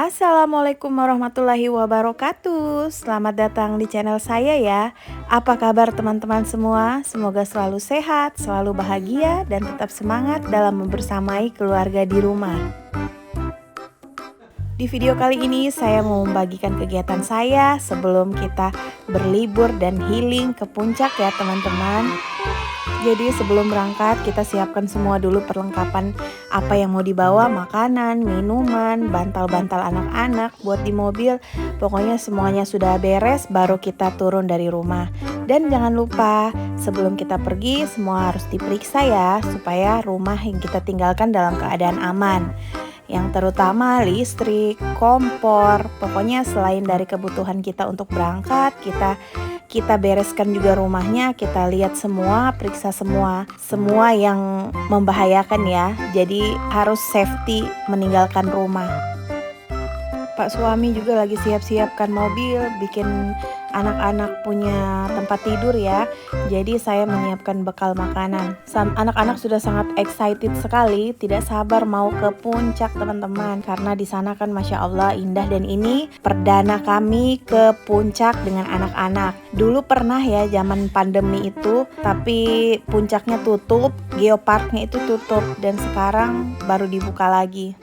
Assalamualaikum warahmatullahi wabarakatuh. Selamat datang di channel saya ya. Apa kabar teman-teman semua? Semoga selalu sehat, selalu bahagia, dan tetap semangat dalam membersamai keluarga di rumah. Di video kali ini saya mau membagikan kegiatan saya sebelum kita berlibur dan healing ke puncak ya teman-teman. Jadi sebelum berangkat kita siapkan semua dulu perlengkapan apa yang mau dibawa, makanan, minuman, bantal-bantal anak-anak buat di mobil. Pokoknya semuanya sudah beres baru kita turun dari rumah. Dan jangan lupa sebelum kita pergi semua harus diperiksa ya supaya rumah yang kita tinggalkan dalam keadaan aman. Yang terutama listrik, kompor, pokoknya selain dari kebutuhan kita untuk berangkat, kita bereskan juga rumahnya, kita lihat semua, periksa semua yang membahayakan ya. Jadi harus safety meninggalkan rumah. Pak suami juga lagi siap-siapkan mobil, bikin anak-anak punya tempat tidur ya. Jadi saya menyiapkan bekal makanan. Anak-anak sudah sangat excited sekali, tidak sabar mau ke puncak teman-teman. Karena di sana kan Masya Allah indah, dan ini perdana kami ke puncak dengan anak-anak. Dulu pernah ya zaman pandemi itu, tapi puncaknya tutup, geoparknya itu tutup, dan sekarang baru dibuka lagi.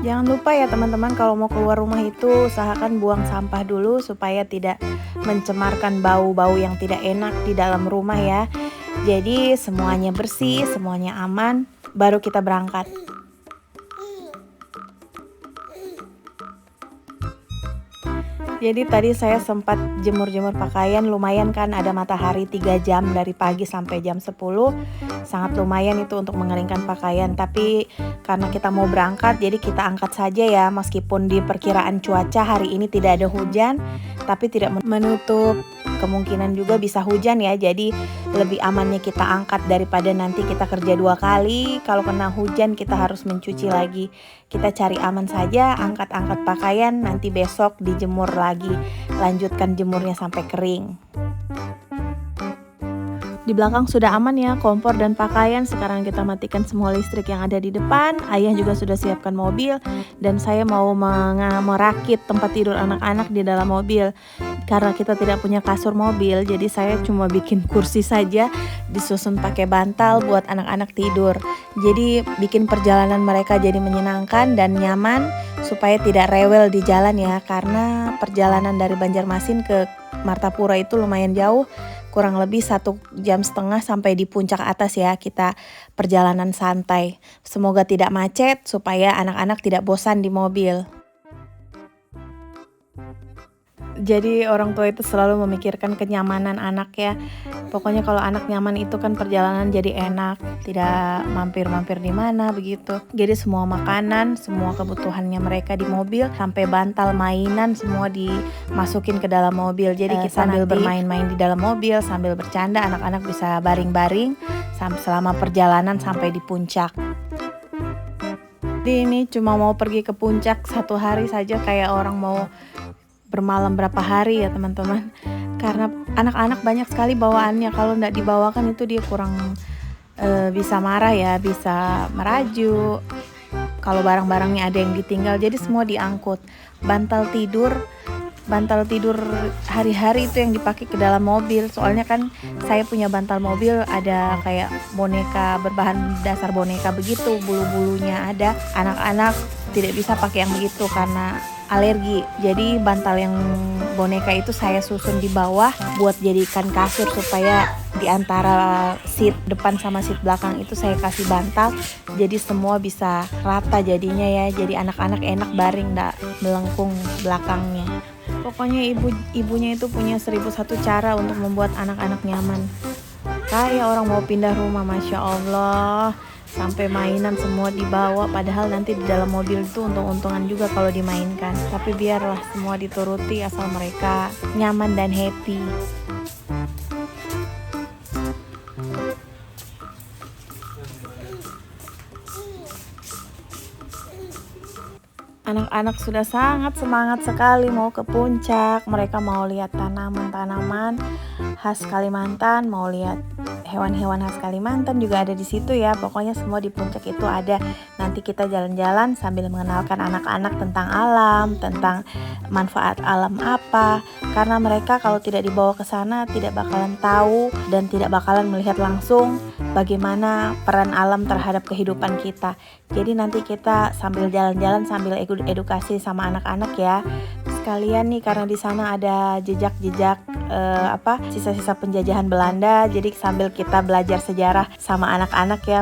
Jangan lupa ya teman-teman, kalau mau keluar rumah itu usahakan buang sampah dulu supaya tidak mencemarkan bau-bau yang tidak enak di dalam rumah ya. Jadi semuanya bersih, semuanya aman, baru kita berangkat. Jadi tadi saya sempat jemur-jemur pakaian, lumayan kan, ada matahari 3 jam dari pagi sampai jam 10. Sangat lumayan itu untuk mengeringkan pakaian. Tapi karena kita mau berangkat jadi kita angkat saja ya. Meskipun di perkiraan cuaca hari ini tidak ada hujan, tapi tidak menutup kemungkinan juga bisa hujan ya. Jadi lebih amannya kita angkat daripada nanti kita kerja 2 kali. Kalau kena hujan kita harus mencuci lagi. Kita cari aman saja, angkat-angkat pakaian, nanti besok dijemur lagi. Lanjutkan jemurnya sampai kering. Di belakang sudah aman ya, kompor dan pakaian. Sekarang kita matikan semua listrik yang ada di depan. Ayah juga sudah siapkan mobil, dan saya mau merakit tempat tidur anak-anak di dalam mobil. Karena kita tidak punya kasur mobil, jadi saya cuma bikin kursi saja, disusun pakai bantal buat anak-anak tidur. Jadi bikin perjalanan mereka jadi menyenangkan dan nyaman, supaya tidak rewel di jalan ya. Karena perjalanan dari Banjarmasin ke Martapura itu lumayan jauh, kurang lebih 1,5 jam sampai di puncak atas ya. Kita perjalanan santai, semoga tidak macet supaya anak-anak tidak bosan di mobil. Jadi orang tua itu selalu memikirkan kenyamanan anak ya. Pokoknya kalau anak nyaman itu kan perjalanan jadi enak, tidak mampir-mampir di mana begitu. Jadi semua makanan, semua kebutuhannya mereka di mobil, sampai bantal mainan semua dimasukin ke dalam mobil. Jadi kita sambil bermain-main di dalam mobil, sambil bercanda, anak-anak bisa baring-baring selama perjalanan sampai di puncak. Jadi ini cuma mau pergi ke puncak 1 hari saja, kayak orang mau bermalam berapa hari ya teman-teman. Karena anak-anak banyak sekali bawaannya, kalau nggak dibawakan itu dia kurang bisa marah ya, bisa merajuk. Kalau barang-barangnya ada yang ditinggal, jadi semua diangkut. Bantal tidur hari-hari itu yang dipakai ke dalam mobil. Soalnya kan saya punya bantal mobil ada kayak boneka berbahan dasar boneka begitu, bulu-bulunya ada. Anak-anak tidak bisa pakai yang begitu karena alergi. Jadi bantal yang boneka itu saya susun di bawah buat jadikan kasur, supaya di antara seat depan sama seat belakang itu saya kasih bantal. Jadi semua bisa rata jadinya ya. Jadi anak-anak enak baring, nggak melengkung belakangnya. Pokoknya ibunya itu punya 1001 cara untuk membuat anak-anak nyaman. Kayak orang mau pindah rumah, Masya Allah. Sampai mainan semua dibawa, padahal nanti di dalam mobil itu untung-untungan juga kalau dimainkan. Tapi biarlah semua dituruti asal mereka nyaman dan happy. Anak-anak sudah sangat semangat sekali mau ke puncak. Mereka mau lihat tanaman-tanaman khas Kalimantan, mau lihat hewan-hewan khas Kalimantan juga ada di situ ya. Pokoknya semua di puncak itu ada. Nanti kita jalan-jalan sambil mengenalkan anak-anak tentang alam, tentang manfaat alam apa. Karena mereka kalau tidak dibawa ke sana tidak bakalan tahu dan tidak bakalan melihat langsung bagaimana peran alam terhadap kehidupan kita. Jadi nanti kita sambil jalan-jalan sambil edukasi sama anak-anak ya. Sekalian nih karena di sana ada jejak-jejak sisa-sisa penjajahan Belanda. Jadi sambil kita belajar sejarah sama anak-anak ya.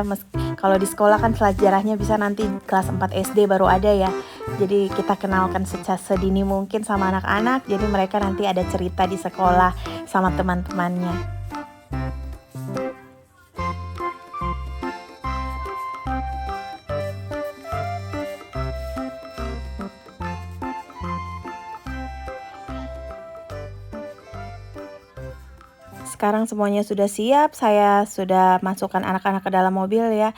Kalau di sekolah kan sejarahnya bisa nanti kelas 4 SD baru ada ya. Jadi kita kenalkan secara sedini mungkin sama anak-anak. Jadi mereka nanti ada cerita di sekolah sama teman-temannya. Sekarang semuanya sudah siap, saya sudah masukkan anak-anak ke dalam mobil ya.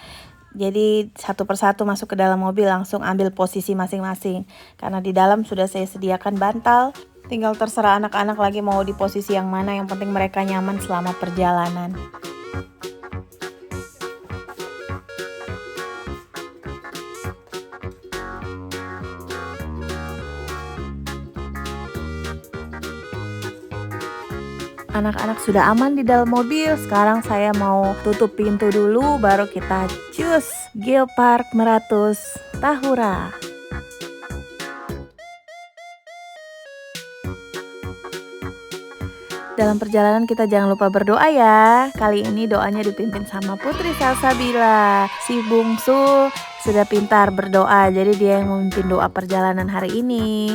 Jadi satu persatu masuk ke dalam mobil langsung ambil posisi masing-masing. Karena di dalam sudah saya sediakan bantal, tinggal terserah anak-anak lagi mau di posisi yang mana, yang penting mereka nyaman selama perjalanan. Anak-anak sudah aman di dalam mobil. Sekarang saya mau tutup pintu dulu, baru kita cus Geopark Meratus Tahura. Dalam perjalanan kita jangan lupa berdoa ya. Kali ini doanya dipimpin sama Putri Salsabila. Si bungsu sudah pintar berdoa, jadi dia yang memimpin doa perjalanan hari ini.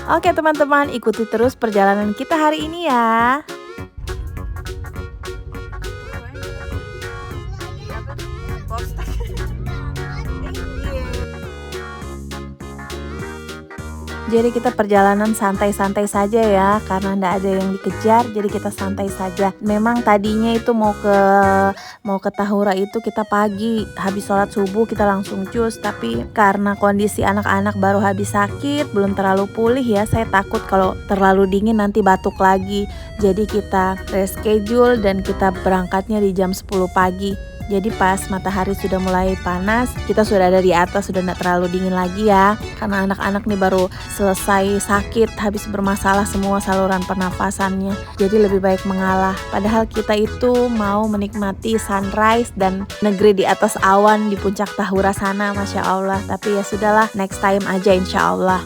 Oke teman-teman, ikuti terus perjalanan kita hari ini ya. Jadi kita perjalanan santai-santai saja ya, karena ndak ada yang dikejar, jadi kita santai saja. Memang tadinya itu mau ke Tahura itu kita pagi, habis sholat subuh kita langsung cus. Tapi karena kondisi anak-anak baru habis sakit, belum terlalu pulih ya, saya takut kalau terlalu dingin nanti batuk lagi. Jadi kita reschedule dan kita berangkatnya di jam 10 pagi. Jadi pas matahari sudah mulai panas, kita sudah ada di atas, sudah tidak terlalu dingin lagi ya. Karena anak-anak nih baru selesai sakit, habis bermasalah semua saluran pernafasannya. Jadi lebih baik mengalah. Padahal kita itu mau menikmati sunrise dan negeri di atas awan di puncak Tahura sana, Masya Allah. Tapi ya sudahlah, next time aja insya Allah.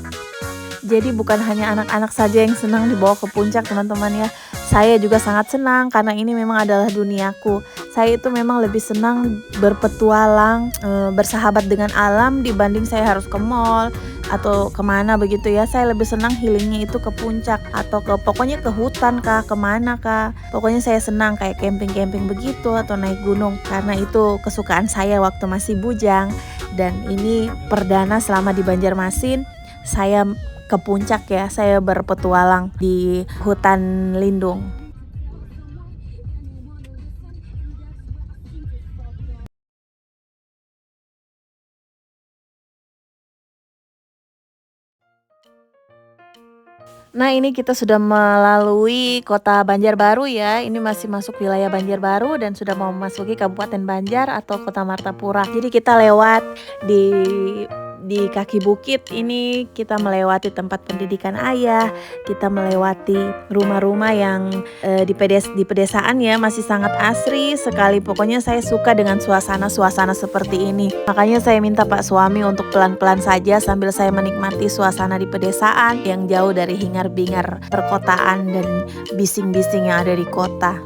Jadi bukan hanya anak-anak saja yang senang dibawa ke puncak teman-teman ya. Saya juga sangat senang karena ini memang adalah duniaku. Saya itu memang lebih senang berpetualang, bersahabat dengan alam dibanding saya harus ke mall atau kemana begitu ya. Saya lebih senang healingnya itu ke puncak atau pokoknya ke hutan kah, kemana kah. Pokoknya saya senang kayak camping-camping begitu atau naik gunung. Karena itu kesukaan saya waktu masih bujang. Dan ini perdana selama di Banjarmasin saya ke puncak ya, saya berpetualang di hutan lindung. Nah ini kita sudah melalui kota Banjarbaru ya. Ini masih masuk wilayah Banjarbaru dan sudah mau memasuki Kabupaten Banjar atau Kota Martapura. Jadi kita lewat di kaki bukit ini, kita melewati tempat pendidikan ayah, kita melewati rumah-rumah yang di pedesaan ya, masih sangat asri sekali. Pokoknya saya suka dengan suasana seperti ini. Makanya saya minta Pak suami untuk pelan-pelan saja sambil saya menikmati suasana di pedesaan yang jauh dari hingar-bingar perkotaan dan bising-bising yang ada di kota.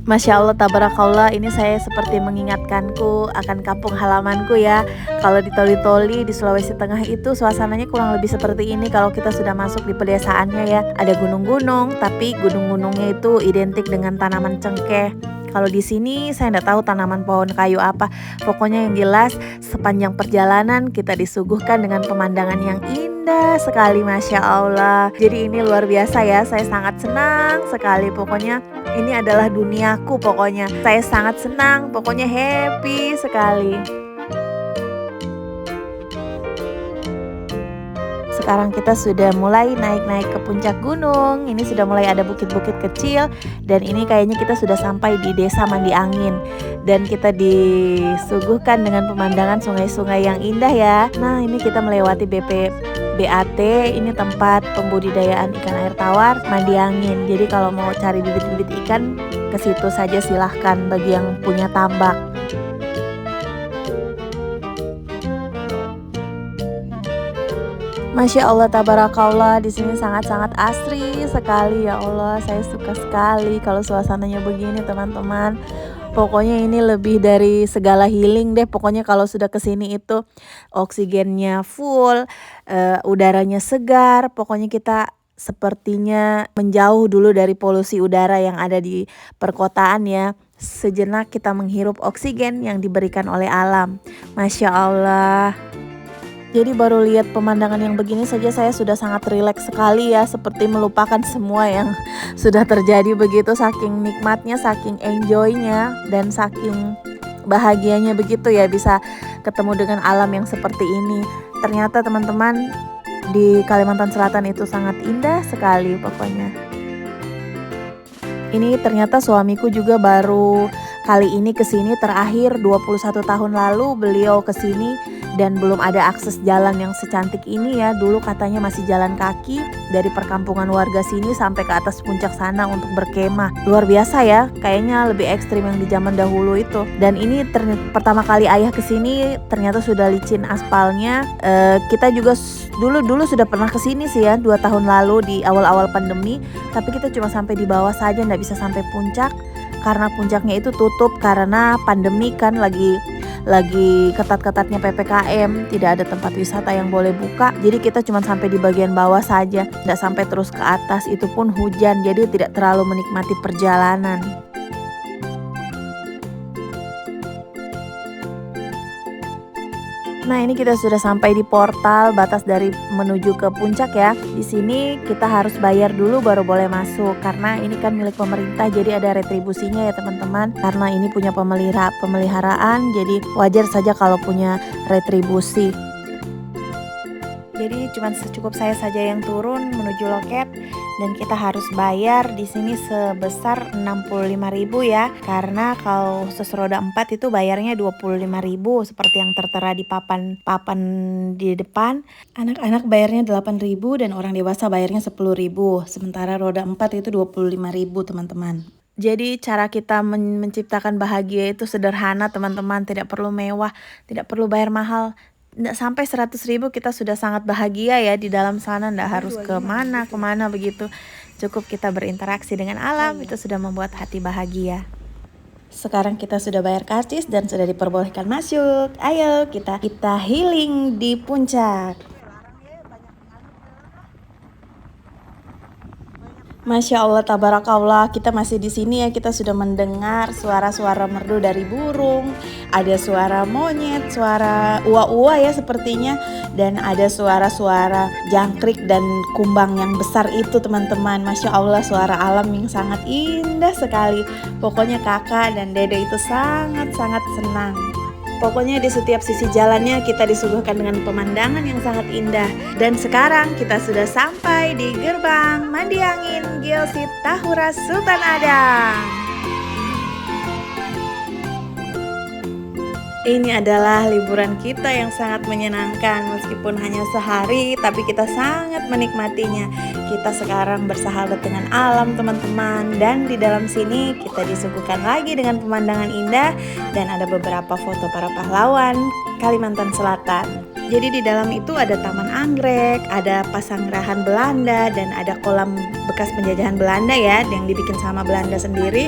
Masya Allah, tabarakallah, ini saya seperti mengingatkanku akan kampung halamanku ya. Kalau di Toli-Toli di Sulawesi Tengah itu suasananya kurang lebih seperti ini. Kalau kita sudah masuk di pedesaannya ya, ada gunung-gunung, tapi gunung-gunungnya itu identik dengan tanaman cengkeh. Kalau di sini saya nggak tahu tanaman pohon kayu apa. Pokoknya yang jelas sepanjang perjalanan kita disuguhkan dengan pemandangan yang indah sekali, Masya Allah. Jadi ini luar biasa ya, saya sangat senang sekali. Pokoknya ini adalah duniaku pokoknya. Saya sangat senang, pokoknya happy sekali. Sekarang kita sudah mulai naik-naik ke puncak gunung. Ini sudah mulai ada bukit-bukit kecil. Dan ini kayaknya kita sudah sampai di desa Mandi Angin. Dan kita disuguhkan dengan pemandangan sungai-sungai yang indah ya. Nah ini kita melewati BAT. Ini tempat pembudidayaan ikan air tawar Mandi Angin. Jadi kalau mau cari bibit-bibit ikan, ke situ saja silahkan bagi yang punya tambak. Masya Allah, tabarakallah, di sini sangat-sangat asri sekali ya Allah. Saya suka sekali kalau suasananya begini teman-teman. Pokoknya ini lebih dari segala healing deh. Pokoknya kalau sudah kesini itu oksigennya full, udaranya segar. Pokoknya kita sepertinya menjauh dulu dari polusi udara yang ada di perkotaan ya. Sejenak kita menghirup oksigen yang diberikan oleh alam. Masya Allah. Jadi baru lihat pemandangan yang begini saja saya sudah sangat rileks sekali ya. Seperti melupakan semua yang sudah terjadi begitu. Saking nikmatnya, saking enjoynya, dan saking bahagianya begitu ya bisa ketemu dengan alam yang seperti ini. Ternyata teman-teman di Kalimantan Selatan itu sangat indah sekali pokoknya. Ini ternyata suamiku juga baru kali ini kesini, terakhir 21 tahun lalu beliau kesini. Dan belum ada akses jalan yang secantik ini ya. Dulu katanya masih jalan kaki dari perkampungan warga sini sampai ke atas puncak sana untuk berkemah. Luar biasa ya, kayaknya lebih ekstrim yang di zaman dahulu itu. Dan ini pertama kali ayah kesini ternyata sudah licin aspalnya. Kita juga dulu sudah pernah kesini sih ya 2 tahun lalu di awal-awal pandemi. Tapi kita cuma sampai di bawah saja, nggak bisa sampai puncak. Karena puncaknya itu tutup karena pandemi kan, lagi ketat-ketatnya PPKM, tidak ada tempat wisata yang boleh buka. Jadi kita cuma sampai di bagian bawah saja, tidak sampai terus ke atas, itu pun hujan, jadi tidak terlalu menikmati perjalanan. Nah ini kita sudah sampai di portal batas dari menuju ke puncak ya. Di sini kita harus bayar dulu baru boleh masuk karena ini kan milik pemerintah, jadi ada retribusinya ya teman-teman. Karena ini punya pemeliharaan, jadi wajar saja kalau punya retribusi. Jadi cuma cukup saya saja yang turun menuju loket dan kita harus bayar di sini sebesar 65.000 ya. Karena kalau khusus roda 4 itu bayarnya 25.000 seperti yang tertera di papan di depan. Anak-anak bayarnya 8.000 dan orang dewasa bayarnya 10.000. Sementara roda 4 itu 25.000 teman-teman. Jadi cara kita menciptakan bahagia itu sederhana teman-teman, tidak perlu mewah, tidak perlu bayar mahal. Nggak sampai 100.000 kita sudah sangat bahagia ya di dalam sana, nggak harus kemana begitu. Cukup kita berinteraksi dengan alam, itu sudah membuat hati bahagia. Sekarang kita sudah bayar karcis dan sudah diperbolehkan masuk. Ayo kita healing di puncak. Masya Allah, tabarakallah, kita masih di sini ya. Kita sudah mendengar suara-suara merdu dari burung, ada suara monyet, suara ua-ua ya sepertinya, dan ada suara-suara jangkrik dan kumbang yang besar itu teman-teman. Masya Allah, suara alam yang sangat indah sekali. Pokoknya kakak dan dede itu sangat-sangat senang. Pokoknya di setiap sisi jalannya kita disuguhkan dengan pemandangan yang sangat indah. Dan sekarang kita sudah sampai di gerbang Mandi Angin Geosit Tahura Sultan Adam. Ini adalah liburan kita yang sangat menyenangkan. Meskipun hanya sehari, tapi kita sangat menikmatinya. Kita sekarang bersahabat dengan alam teman-teman. Dan di dalam sini kita disuguhkan lagi dengan pemandangan indah. Dan ada beberapa foto para pahlawan Kalimantan Selatan. Jadi di dalam itu ada taman anggrek, ada pasanggrahan Belanda, dan ada kolam bekas penjajahan Belanda ya, yang dibikin sama Belanda sendiri.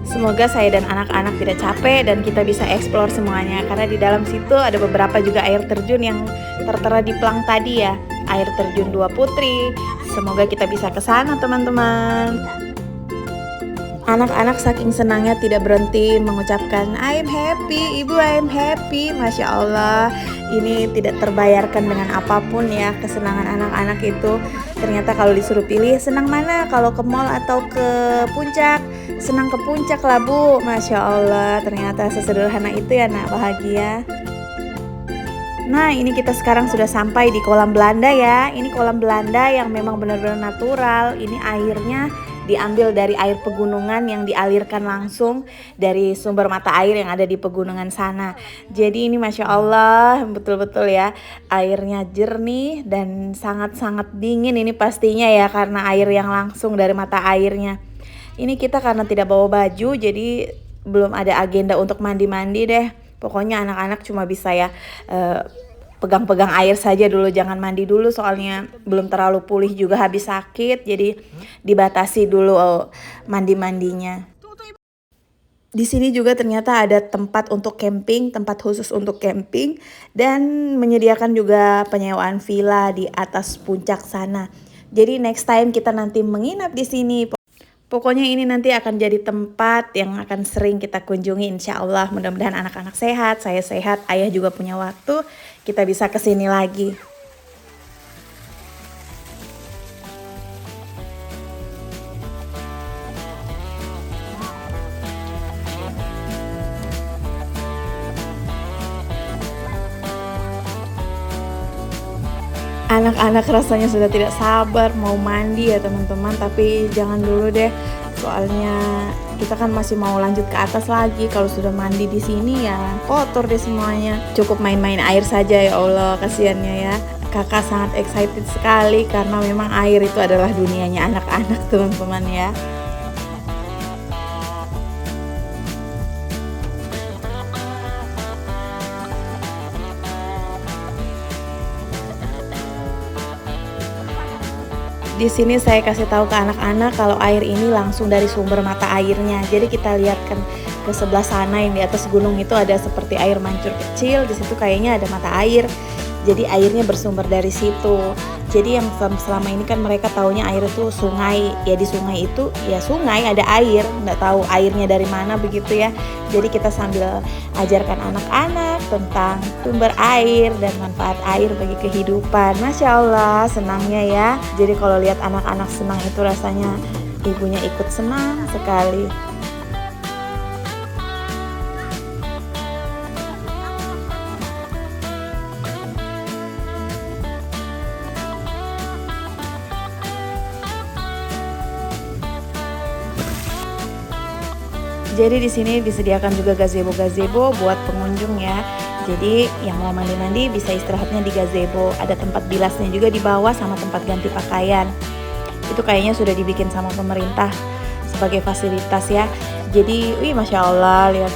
Semoga saya dan anak-anak tidak capek dan kita bisa eksplor semuanya. Karena di dalam situ ada beberapa juga air terjun yang tertera di plang tadi ya. Air terjun Dua Putri. Semoga kita bisa ke sana teman-teman. Anak-anak saking senangnya tidak berhenti mengucapkan I'm happy, ibu I'm happy. Masya Allah, ini tidak terbayarkan dengan apapun ya kesenangan anak-anak itu. Ternyata kalau disuruh pilih senang mana, kalau ke mall atau ke puncak, senang ke puncak lah bu. Masya Allah, ternyata sesederhana itu ya nak, bahagia. Nah ini kita sekarang sudah sampai di kolam Belanda ya. Ini kolam Belanda yang memang benar-benar natural. Ini airnya diambil dari air pegunungan yang dialirkan langsung dari sumber mata air yang ada di pegunungan sana. Jadi ini Masya Allah betul-betul ya, airnya jernih dan sangat-sangat dingin ini pastinya ya, karena air yang langsung dari mata airnya. Ini kita karena tidak bawa baju jadi belum ada agenda untuk mandi-mandi deh. Pokoknya anak-anak cuma bisa ya pegang-pegang air saja dulu, jangan mandi dulu soalnya belum terlalu pulih juga habis sakit, jadi dibatasi dulu mandi-mandinya. Di sini juga ternyata ada tempat untuk camping, tempat khusus untuk camping dan menyediakan juga penyewaan villa di atas puncak sana. Jadi next time kita nanti menginap di sini. Pokoknya ini nanti akan jadi tempat yang akan sering kita kunjungi insya Allah. Mudah-mudahan anak-anak sehat, saya sehat, ayah juga punya waktu, kita bisa kesini lagi. Anak-anak rasanya sudah tidak sabar mau mandi ya teman-teman, tapi jangan dulu deh. Soalnya kita kan masih mau lanjut ke atas lagi. Kalau sudah mandi di sini ya kotor deh semuanya. Cukup main-main air saja ya Allah, kasihannya ya. Kakak sangat excited sekali karena memang air itu adalah dunianya anak-anak teman-teman ya. Di sini saya kasih tahu ke anak-anak kalau air ini langsung dari sumber mata airnya. Jadi kita lihat kan ke sebelah sana yang di atas gunung itu ada seperti air mancur kecil. Di situ kayaknya ada mata air. Jadi airnya bersumber dari situ. Jadi yang selama ini kan mereka taunya air itu sungai. Ya di sungai itu ya sungai ada air, nggak tahu airnya dari mana begitu ya. Jadi kita sambil ajarkan anak-anak tentang sumber air dan manfaat air bagi kehidupan. Masya Allah senangnya ya. Jadi kalau lihat anak-anak senang itu rasanya ibunya ikut senang sekali. Jadi di sini disediakan juga gazebo-gazebo buat pengunjung ya. Jadi yang mau mandi-mandi bisa istirahatnya di gazebo. Ada tempat bilasnya juga di bawah sama tempat ganti pakaian. Itu kayaknya sudah dibikin sama pemerintah sebagai fasilitas ya. Jadi, Masya Allah lihat.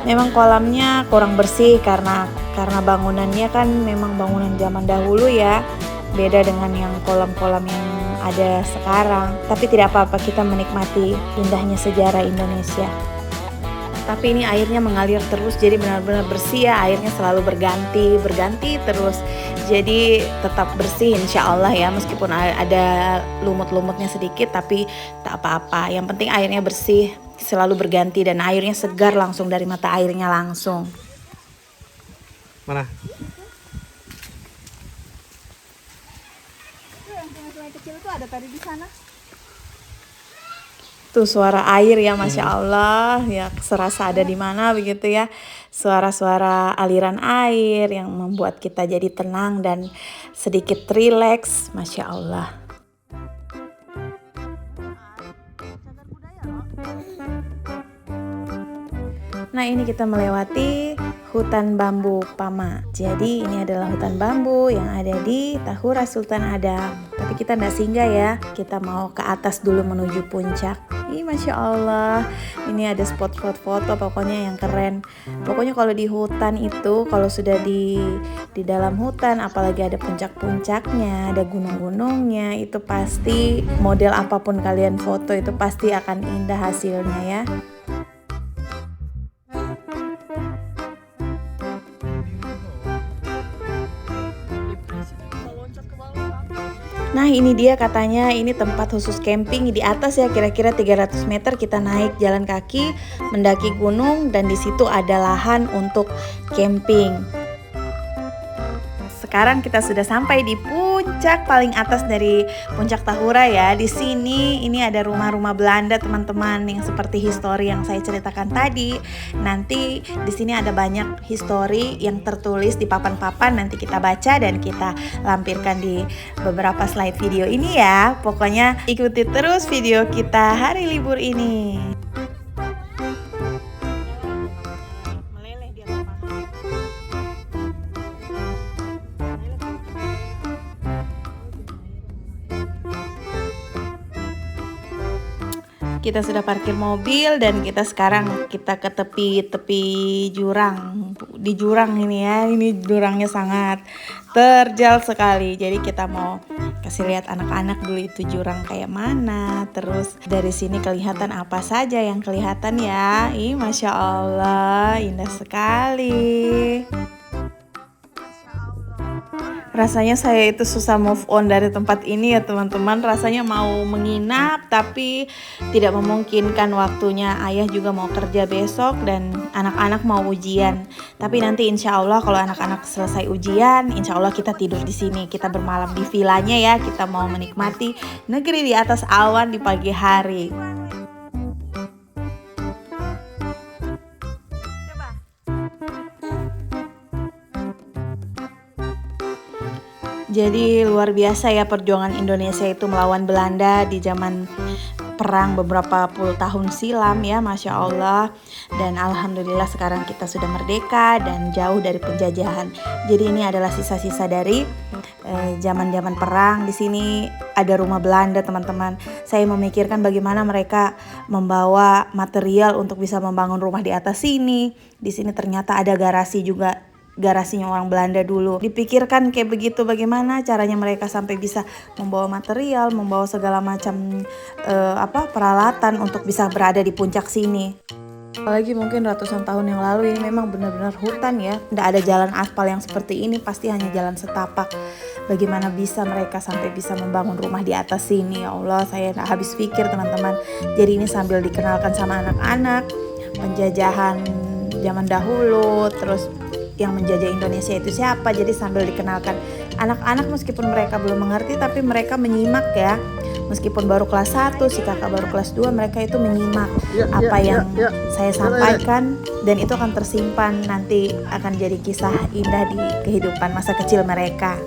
Memang kolamnya kurang bersih karena bangunannya kan memang bangunan zaman dahulu ya. Beda dengan yang kolam-kolam yang ada sekarang. Tapi tidak apa-apa, kita menikmati indahnya sejarah Indonesia. Tapi ini airnya mengalir terus, jadi benar-benar bersih ya. Airnya selalu berganti terus. Jadi tetap bersih insya Allah ya. Meskipun ada lumut-lumutnya sedikit, tapi tak apa-apa. Yang penting airnya bersih, selalu berganti dan airnya segar langsung dari mata airnya langsung. Mana? Sungai kecil itu ada tadi di sana. Tuh suara air ya Masya Allah ya, serasa ada di mana begitu ya. Suara-suara aliran air yang membuat kita jadi tenang dan sedikit rileks. Masya Allah. Nah ini kita melewati hutan bambu Pama. Jadi ini adalah hutan bambu yang ada di Tahura Sultan Adam. Tapi kita nggak singgah ya, kita mau ke atas dulu menuju puncak. Ih Masya Allah, ini ada spot-spot foto pokoknya yang keren. Pokoknya kalau di hutan itu, kalau sudah di dalam hutan, apalagi ada puncak-puncaknya, ada gunung-gunungnya, itu pasti model apapun kalian foto itu pasti akan indah hasilnya ya. Nah ini dia katanya ini tempat khusus camping di atas ya, kira-kira 300 meter kita naik jalan kaki mendaki gunung dan di situ ada lahan untuk camping. Sekarang kita sudah sampai di puncak paling atas dari Puncak Tahura ya. Di sini ini ada rumah-rumah Belanda teman-teman yang seperti histori yang saya ceritakan tadi. Nanti di sini ada banyak histori yang tertulis di papan-papan, nanti kita baca dan kita lampirkan di beberapa slide video ini ya. Pokoknya ikuti terus video kita hari libur ini. Kita sudah parkir mobil dan sekarang kita ke tepi jurang. Di jurang ini ya, ini jurangnya sangat terjal sekali. Jadi kita mau kasih lihat anak-anak dulu itu jurang kayak mana. Terus dari sini kelihatan apa saja yang kelihatan ya. Ih, Masya Allah, indah sekali. Rasanya saya itu susah move on dari tempat ini ya teman-teman. Rasanya mau menginap tapi tidak memungkinkan waktunya. Ayah juga mau kerja besok dan anak-anak mau ujian. Tapi nanti insya Allah kalau anak-anak selesai ujian, insya Allah kita tidur di sini. Kita bermalam di vilanya ya. Kita mau menikmati negeri di atas awan di pagi hari. Jadi luar biasa ya perjuangan Indonesia itu melawan Belanda di zaman perang beberapa puluh tahun silam ya, Masya Allah. Dan Alhamdulillah sekarang kita sudah merdeka dan jauh dari penjajahan. Jadi ini adalah sisa-sisa dari zaman-zaman perang. Di sini ada rumah Belanda teman-teman. Saya memikirkan bagaimana mereka membawa material untuk bisa membangun rumah di atas sini. Di sini ternyata ada garasi juga. Garasinya orang Belanda dulu. Dipikirkan kayak begitu, bagaimana caranya mereka sampai bisa membawa material, membawa segala macam peralatan untuk bisa berada di puncak sini. Apalagi mungkin ratusan tahun yang lalu ini memang benar-benar hutan ya. Tidak ada jalan aspal yang seperti ini, pasti hanya jalan setapak. Bagaimana bisa mereka sampai bisa membangun rumah di atas sini? Ya Allah, saya tidak habis pikir teman-teman. Jadi ini sambil dikenalkan sama anak-anak penjajahan zaman dahulu, terus yang menjajah Indonesia itu siapa. Jadi sambil dikenalkan anak-anak meskipun mereka belum mengerti tapi mereka menyimak ya. Meskipun baru kelas 1, si kakak baru kelas 2, mereka itu menyimak apa yang saya sampaikan dan itu akan tersimpan nanti akan jadi kisah indah di kehidupan masa kecil mereka.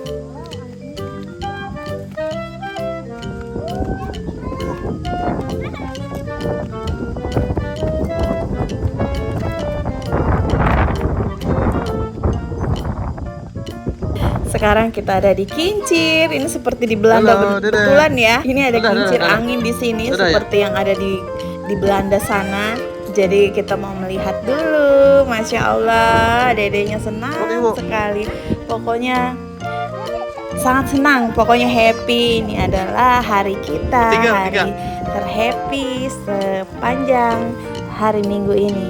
Sekarang kita ada di kincir. Ini seperti di Belanda. Halo, betulan ya. Ini ada kincir Dadah. angin di sini Dadah, seperti yang ada di Belanda sana. Jadi kita mau melihat dulu. Masya Allah, dedenya senang sekali. Pokoknya sangat senang. Pokoknya happy. Ini adalah hari kita, hari terhappy sepanjang hari Minggu ini.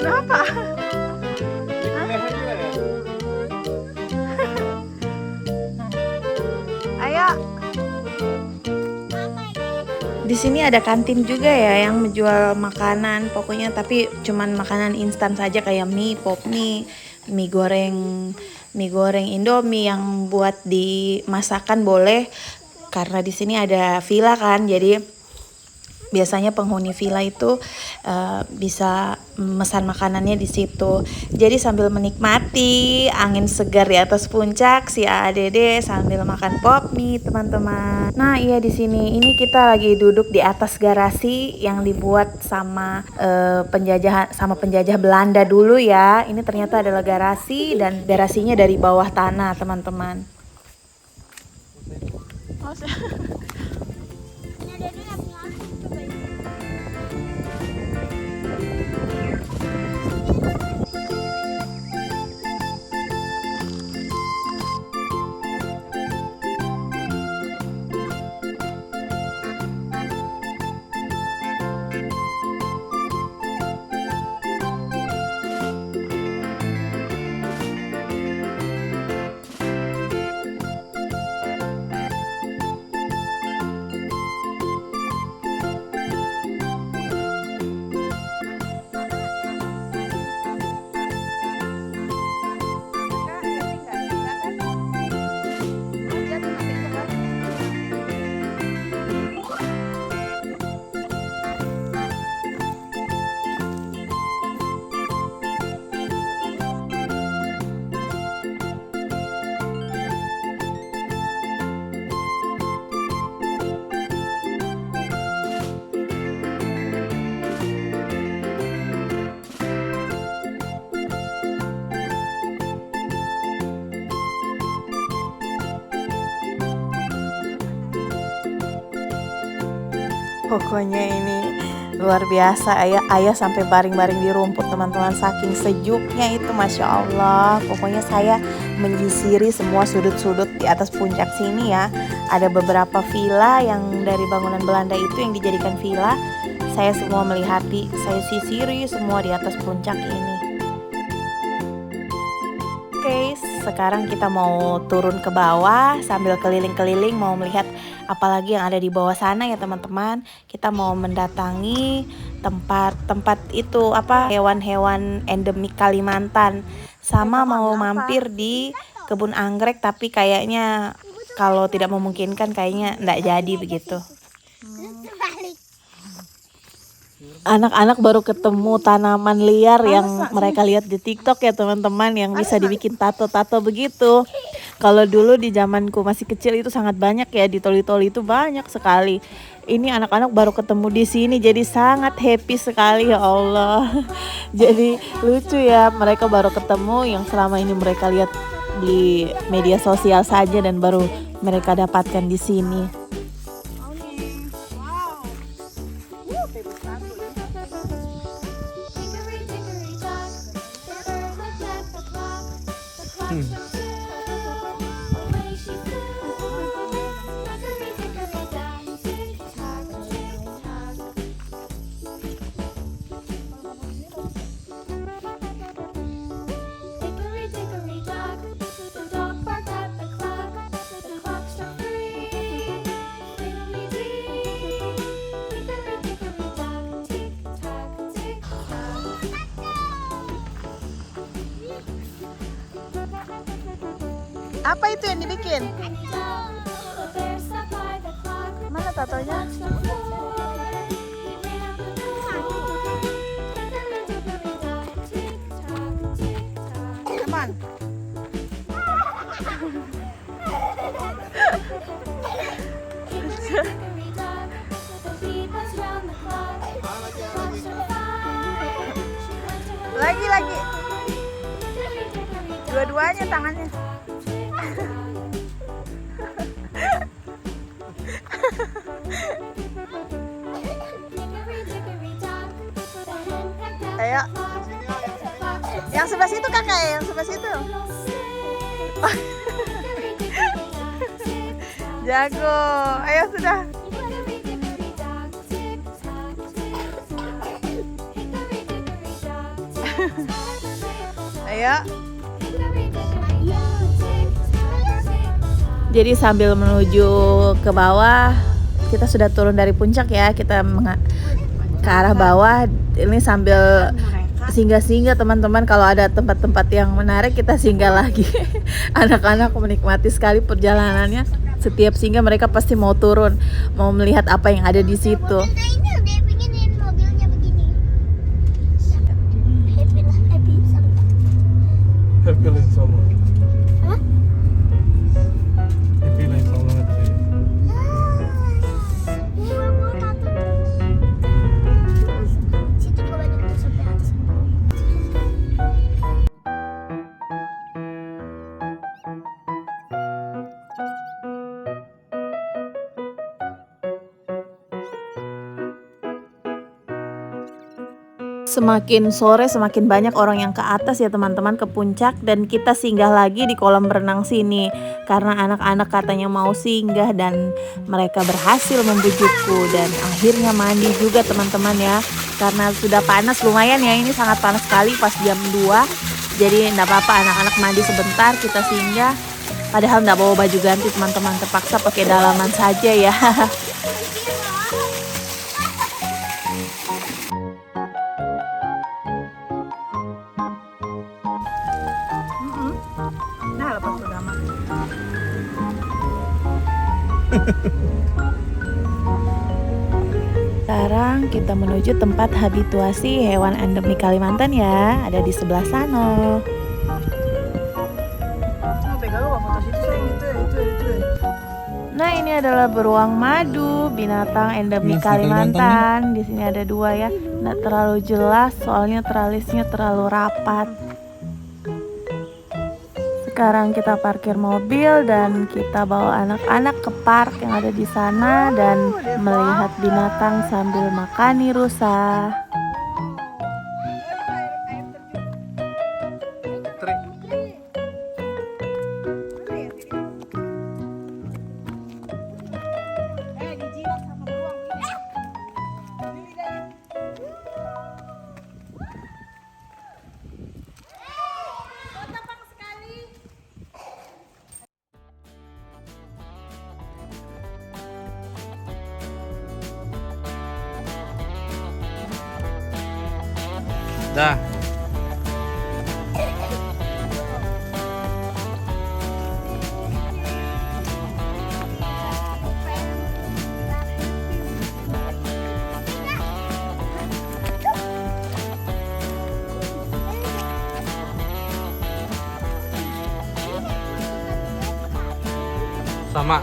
Kenapa? Ayo. Di sini ada kantin juga ya yang menjual makanan, pokoknya tapi cuman makanan instan saja kayak mie, pop mie, mie goreng Indomie yang buat dimasakan boleh karena di sini ada villa kan, jadi biasanya penghuni villa itu bisa memesan makanannya di situ. Jadi sambil menikmati angin segar di atas puncak, si ADD sambil makan pop mie, teman-teman. Nah, iya di sini ini kita lagi duduk di atas garasi yang dibuat sama penjajah Belanda dulu ya. Ini ternyata adalah garasi dan garasinya dari bawah tanah, teman-teman. Pokoknya ini luar biasa, ayah sampai baring-baring di rumput teman-teman, saking sejuknya itu, Masya Allah. Pokoknya saya menyisiri semua sudut-sudut di atas puncak sini ya. Ada beberapa villa yang dari bangunan Belanda itu yang dijadikan villa. Saya semua melihati, saya sisiri semua di atas puncak ini. Oke, sekarang kita mau turun ke bawah sambil keliling-keliling mau melihat apalagi yang ada di bawah sana ya teman-teman. Kita mau mendatangi tempat-tempat itu hewan-hewan endemik Kalimantan. Sama mau mampir di kebun anggrek, tapi kayaknya kalau tidak memungkinkan kayaknya enggak jadi begitu. Anak-anak baru ketemu tanaman liar yang mereka lihat di TikTok ya teman-teman, yang bisa dibikin tato-tato begitu. Kalau dulu di zamanku masih kecil itu sangat banyak ya, di Toli-Toli itu banyak sekali. Ini anak-anak baru ketemu di sini, jadi sangat happy sekali ya Allah. Jadi lucu ya, mereka baru ketemu yang selama ini mereka lihat di media sosial saja dan baru mereka dapatkan di sini. Apa itu yang dibikin? Mana tatonya? Teman. Lagi. Dua-duanya tangannya. Ayo. Yang sebelah situ kakak, yang sebelah situ. Jago. Ayo sudah. Ayo. Jadi sambil menuju ke bawah, kita sudah turun dari puncak ya, kita ke arah bawah. Ini sambil singgah-singgah teman-teman, kalau ada tempat-tempat yang menarik kita singgah lagi. Anak-anak menikmati sekali perjalanannya. Setiap singgah mereka pasti mau turun, mau melihat apa yang ada di situ. Happy lah insya Allah. Happy lah insya Allah. Semakin sore semakin banyak orang yang ke atas ya teman-teman, ke puncak, dan kita singgah lagi di kolam renang sini karena anak-anak katanya mau singgah dan mereka berhasil membujukku dan akhirnya mandi juga teman-teman ya, karena sudah panas lumayan ya, ini sangat panas sekali pas jam 2. Jadi enggak apa-apa anak-anak mandi sebentar, kita singgah padahal enggak bawa baju ganti teman-teman, terpaksa pakai dalaman saja ya. Nah, lepas pertama. Sekarang kita menuju tempat habituasi hewan endemik Kalimantan ya, ada di sebelah sana. Nah, ini adalah beruang madu, binatang endemik Kalimantan. Di sini ada 2 ya. Nggak terlalu jelas soalnya tralisnya terlalu rapat. Sekarang kita parkir mobil dan kita bawa anak-anak ke park yang ada di sana dan melihat binatang sambil makani rusa. Dah. Sama.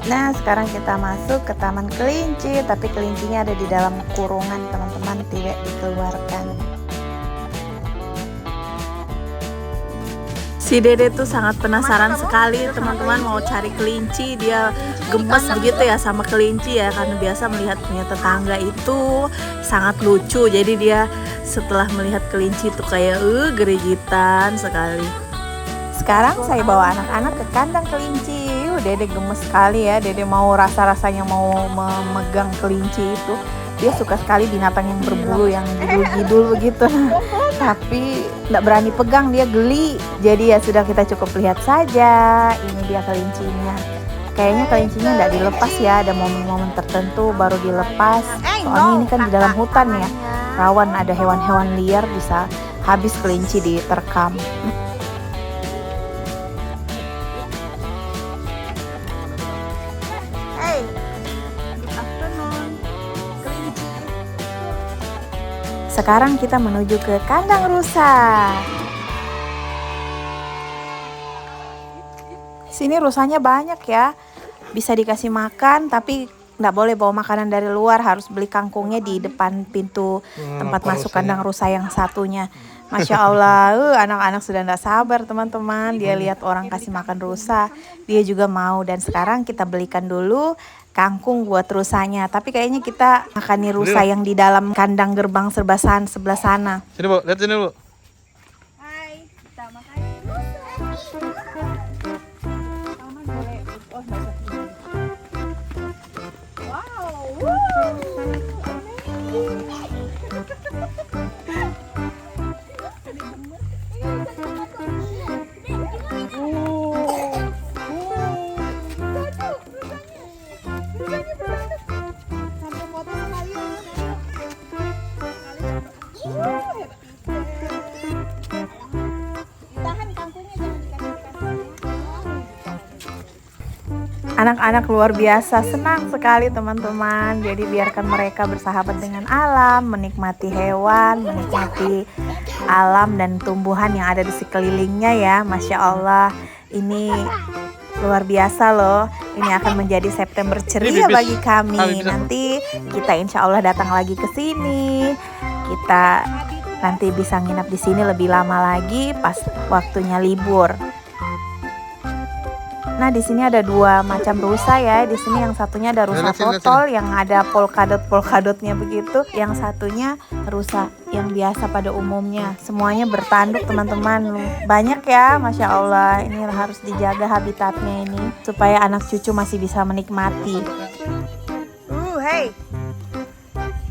Nah, sekarang kita masuk ke Taman Kelinci, tapi kelincinya ada di dalam kurungan, teman-teman, tidak dikeluarkan. Si Dede tuh sangat penasaran sekali, teman-teman, mau cari kelinci. Dia gemes begitu ya sama kelinci ya, karena biasa melihat punya tetangga itu sangat lucu. Jadi dia setelah melihat kelinci itu kayak gerigitan sekali. Sekarang saya bawa anak-anak ke kandang kelinci. Dede gemes sekali ya. Dede mau rasa-rasanya mau memegang kelinci itu. Dia suka sekali binatang yang berbulu, yang gidul-gidul begitu. Tapi nggak berani pegang, dia geli. Jadi ya sudah, kita cukup lihat saja. Ini dia kelincinya. Kayaknya kelincinya nggak dilepas ya. Ada momen-momen tertentu baru dilepas. Soalnya ini kan di dalam hutan ya. Rawan ada hewan-hewan liar, bisa habis kelinci diterkam. Sekarang kita menuju ke kandang rusa. Sini rusanya banyak ya. Bisa dikasih makan, tapi nggak boleh bawa makanan dari luar. Harus beli kangkungnya di depan pintu tempat masuk kandang rusa yang satunya. Masya Allah, anak-anak sudah nggak sabar teman-teman. Dia lihat orang kasih makan rusa, dia juga mau. Dan sekarang kita belikan dulu kangkung buat rusanya. Tapi kayaknya kita makan rusa yang di dalam kandang gerbang sebelah sana. Sini, Bu. Lihat sini, Bu. Hai, kita makan rusa. Mama boleh. Oh, enggak usah. Wow. Anak-anak luar biasa senang sekali teman-teman. Jadi biarkan mereka bersahabat dengan alam, menikmati hewan, menikmati alam dan tumbuhan yang ada di sekelilingnya ya. Masya Allah, ini luar biasa loh. Ini akan menjadi September ceria bagi kami. Nanti kita insya Allah datang lagi ke sini. Kita nanti bisa nginap di sini lebih lama lagi pas waktunya libur. Nah, di sini ada dua macam rusa ya. Di sini yang satunya ada rusa totol yang ada polkadot-polkadotnya begitu. Yang satunya rusa yang biasa pada umumnya. Semuanya bertanduk teman-teman. Banyak ya, Masya Allah. Ini harus dijaga habitatnya ini supaya anak cucu masih bisa menikmati. Hey.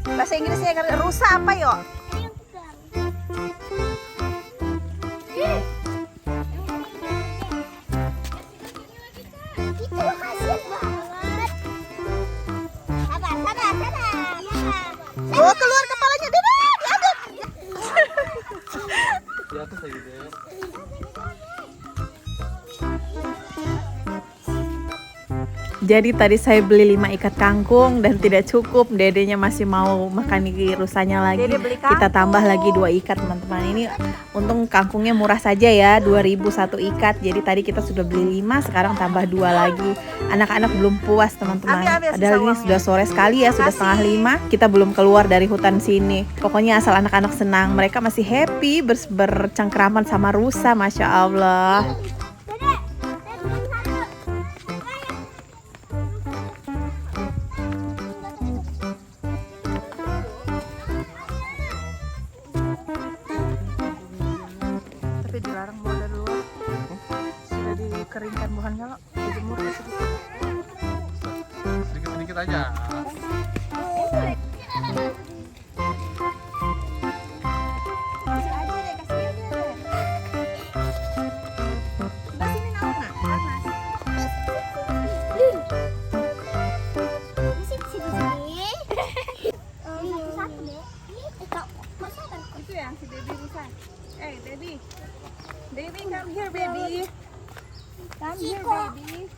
Bahasa Inggrisnya rusa apa yo? Oh, keluar kepala. Jadi tadi saya beli 5 ikat kangkung dan tidak cukup. Dedenya masih mau makan rusanya lagi. Dede beli Kita kangkung. tambah lagi 2 ikat teman-teman. Ini untung kangkungnya murah saja ya, 2.000 1 ikat. Jadi tadi kita sudah beli 5, sekarang tambah 2 lagi. Anak-anak belum puas teman-teman. Ambil Padahal ini uangnya. sudah sore sekali ya, sudah setengah 5. Kita belum keluar dari hutan sini. Pokoknya asal anak-anak senang, mereka masih happy bercengkraman sama rusa, masya Allah. Tapi dilarang bawa dari luar. Sudah dikeringkan buahnya lo, dijemur sedikit. Sedikit-sedikit aja. Itu yang si Debbie rusak. Hey Debbie, Debbie come here baby. Come here baby.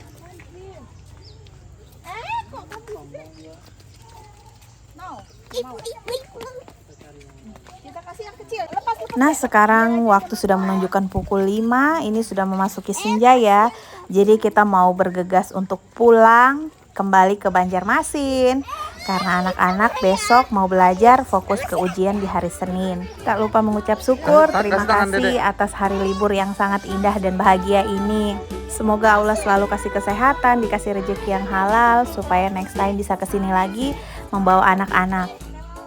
No. Kita kasih yang kecil. Lepas. Nah sekarang waktu sudah menunjukkan pukul 5, ini sudah memasuki senja ya. Jadi kita mau bergegas untuk pulang kembali ke Banjarmasin. Karena anak-anak besok mau belajar fokus ke ujian di hari Senin. Tak lupa mengucap syukur, terima kasih atas hari libur yang sangat indah dan bahagia ini. Semoga Allah selalu kasih kesehatan, dikasih rezeki yang halal, supaya next time bisa kesini lagi membawa anak-anak.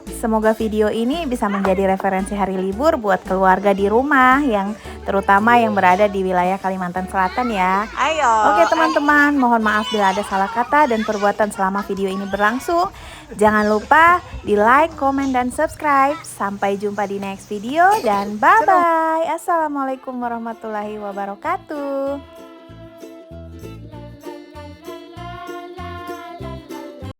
Semoga video ini bisa menjadi referensi hari libur buat keluarga di rumah, yang terutama yang berada di wilayah Kalimantan Selatan ya. Ayo. Oke teman-teman, mohon maaf bila ada salah kata dan perbuatan selama video ini berlangsung. Jangan lupa di like, komen, dan subscribe. Sampai jumpa di next video dan bye-bye. Assalamualaikum warahmatullahi wabarakatuh.